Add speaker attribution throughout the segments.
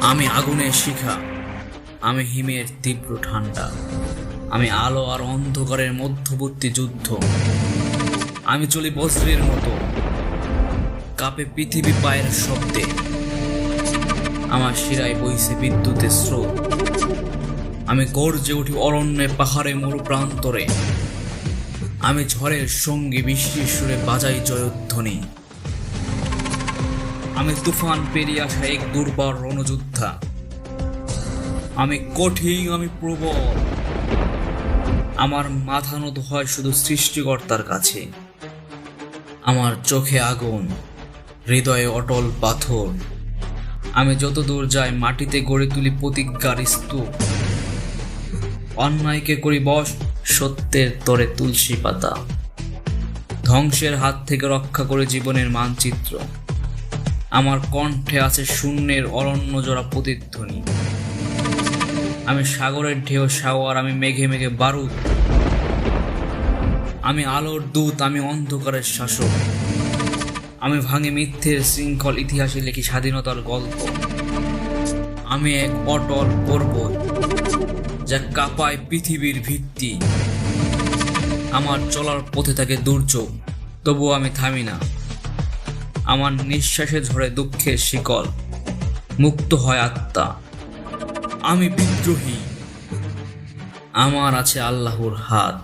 Speaker 1: আমি আগুনের শিখা, আমি হিমের তীব্র ঠান্ডা, আমি আলো আর অন্ধকারের মধ্যবর্তী যুদ্ধ। আমি চলি বজ্রের মতো, কাঁপে পৃথিবী পায়ের শব্দে। আমার শিরায় বইছে বিদ্যুতের স্রোত। আমি গর্জে উঠি অরণ্যে, পাহাড়ে, মরু প্রান্তরে। আমি ঝড়ের সঙ্গী, বৃষ্টির সুরে বাজাই জয়ধ্বনি। আমি তুফান পেরিয়ে আসা এক দুর্বার রণযোদ্ধা। আমি কঠিন, আমি প্রবল। আমার মাথা নত হয় শুধু সৃষ্টিকর্তার কাছে। আমার চোখে আগুন, হৃদয়ে অটল পাথর। আমি যত দূর যাই মাটিতে গড়ে তুলি প্রতিজ্ঞার স্তূপ। অন্যায়কে করি বশ, সত্যের তরে তুলসী পাতা। ধ্বংসের হাত থেকে রক্ষা করে জীবনের মানচিত্র। আমার কণ্ঠে আছে শূন্যের অরণ্য জোড়া প্রতিধ্বনি। আমি সাগরের ঢেউ সাওয়ার, আমি মেঘে মেঘে বারুদ। আমি আলোর দূত, আমি অন্ধকারের শাসক। আমি ভাঙে মিথ্যের শৃঙ্খল, ইতিহাসে লিখি স্বাধীনতার গল্প। আমি এক অটল পর্বত, যা কাঁপায় পৃথিবীর ভিত্তি। আমার চলার পথে থাকে দুর্যোগ, তবুও আমি থামি না। আমার নিঃশ্বাসে ঝরে দুঃখের শিকল, মুক্ত হয় আত্মা। আমি বিদ্রোহী, আমার আছে আল্লাহর হাত।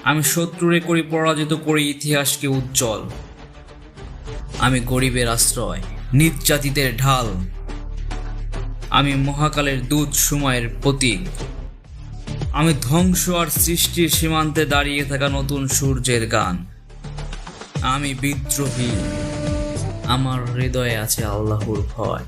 Speaker 1: আমি শত্রুরে করি পরাজিত, করি ইতিহাসকে উজ্জ্বল। আমি গরিবের আশ্রয়, নির্যাতিতের ঢাল। আমি মহাকালের দূত, সময়ের প্রতীক। আমি ধ্বংস আর সৃষ্টির সীমান্তে দাঁড়িয়ে থাকা নতুন সূর্যের গান। আমি বিদ্রোহী, আমার হৃদয়ে আছে আল্লাহর ভয়।